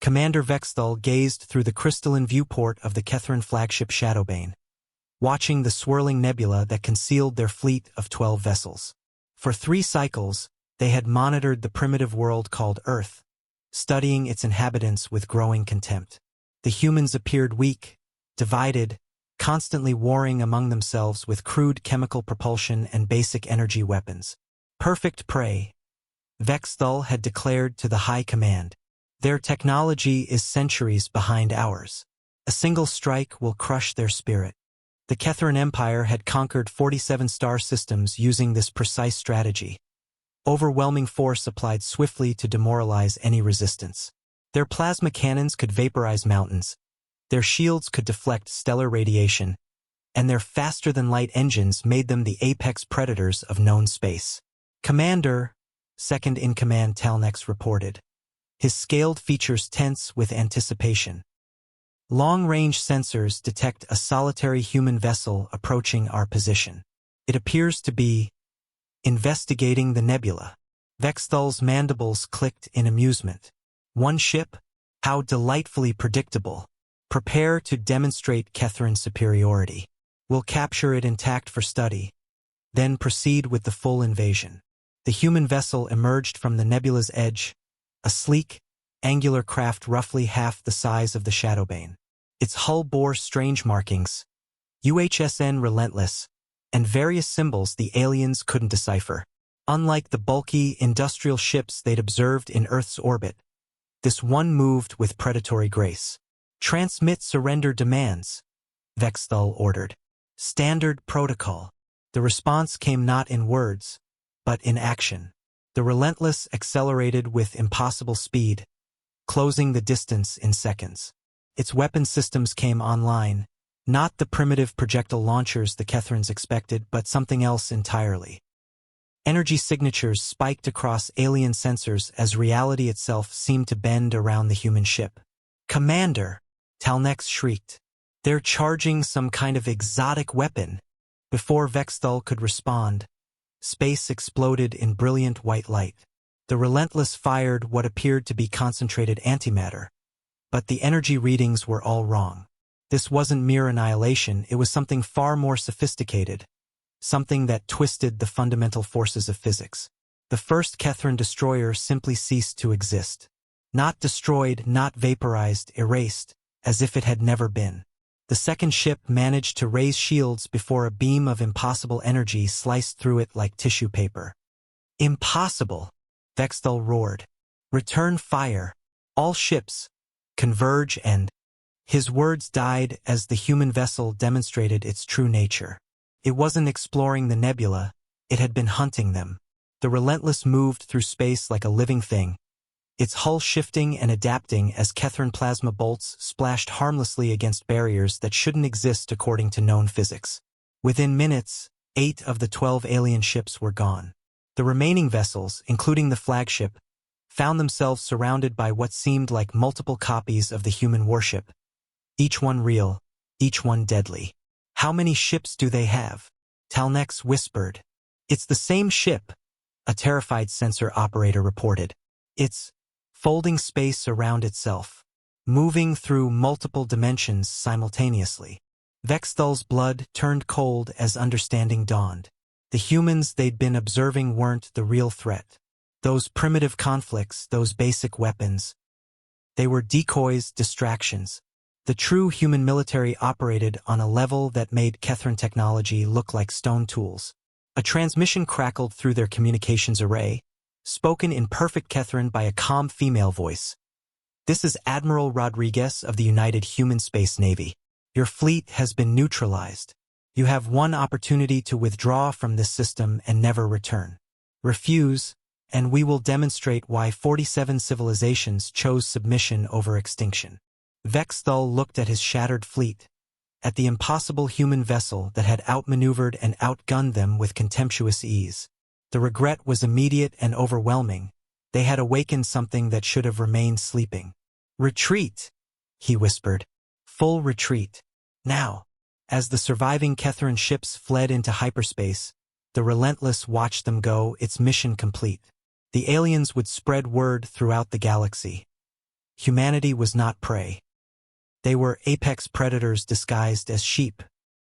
Commander Vexthal gazed through the crystalline viewport of the Katherine flagship Shadowbane, watching the swirling nebula that concealed their fleet of 12 vessels. For 3 cycles, they had monitored the primitive world called Earth, studying its inhabitants with growing contempt. The humans appeared weak, divided, constantly warring among themselves with crude chemical propulsion and basic energy weapons. Perfect prey, Vexthal had declared to the High Command. Their technology is centuries behind ours. A single strike will crush their spirit. The Katherine Empire had conquered 47 star systems using this precise strategy. Overwhelming force applied swiftly to demoralize any resistance. Their plasma cannons could vaporize mountains, their shields could deflect stellar radiation, and their faster-than-light engines made them the apex predators of known space. Commander, second-in-command Talnex reported, his scaled features tense with anticipation. Long-range sensors detect a solitary human vessel approaching our position. It appears to be investigating the nebula. Vexthal's mandibles clicked in amusement. One ship? How delightfully predictable. Prepare to demonstrate Katherine's superiority. We'll capture it intact for study, then proceed with the full invasion. The human vessel emerged from the nebula's edge, a sleek, angular craft roughly half the size of the Shadowbane. Its hull bore strange markings, UHSN Relentless, and various symbols the aliens couldn't decipher. Unlike the bulky, industrial ships they'd observed in Earth's orbit, this one moved with predatory grace. Transmit surrender demands, Vexthal ordered. Standard protocol. The response came not in words, but in action. The Relentless accelerated with impossible speed, closing the distance in seconds. Its weapon systems came online, not the primitive projectile launchers the Katherines expected, but something else entirely. Energy signatures spiked across alien sensors as reality itself seemed to bend around the human ship. Commander, Talnex shrieked. They're charging some kind of exotic weapon. Before Vexthal could respond, space exploded in brilliant white light. The Relentless fired what appeared to be concentrated antimatter, but the energy readings were all wrong. This wasn't mere annihilation, it was something far more sophisticated, something that twisted the fundamental forces of physics. The first Katherine destroyer simply ceased to exist. Not destroyed, not vaporized, erased, as if it had never been. The second ship managed to raise shields before a beam of impossible energy sliced through it like tissue paper. Impossible, Vexthal roared. Return fire. All ships, converge and... His words died as the human vessel demonstrated its true nature. It wasn't exploring the nebula, it had been hunting them. The Relentless moved through space like a living thing, its hull shifting and adapting as Katherine plasma bolts splashed harmlessly against barriers that shouldn't exist according to known physics. Within minutes, 8 of the 12 alien ships were gone. The remaining vessels, including the flagship, found themselves surrounded by what seemed like multiple copies of the human warship. Each one real, each one deadly. How many ships do they have? Talnex whispered. It's the same ship, a terrified sensor operator reported. It's folding space around itself, moving through multiple dimensions simultaneously. Vexthal's blood turned cold as understanding dawned. The humans they'd been observing weren't the real threat. Those primitive conflicts, those basic weapons, they were decoys, distractions. The true human military operated on a level that made Katherine technology look like stone tools. A transmission crackled through their communications array, spoken in perfect Katherine by a calm female voice. This is Admiral Rodriguez of the United Human Space Navy. Your fleet has been neutralized. You have one opportunity to withdraw from this system and never return. Refuse, and we will demonstrate why 47 civilizations chose submission over extinction. Vexthal looked at his shattered fleet, at the impossible human vessel that had outmaneuvered and outgunned them with contemptuous ease. The regret was immediate and overwhelming. They had awakened something that should have remained sleeping. Retreat, he whispered. Full retreat. Now. As the surviving Katherine ships fled into hyperspace, the Relentless watched them go, its mission complete. The aliens would spread word throughout the galaxy. humanity was not prey. They were apex predators disguised as sheep,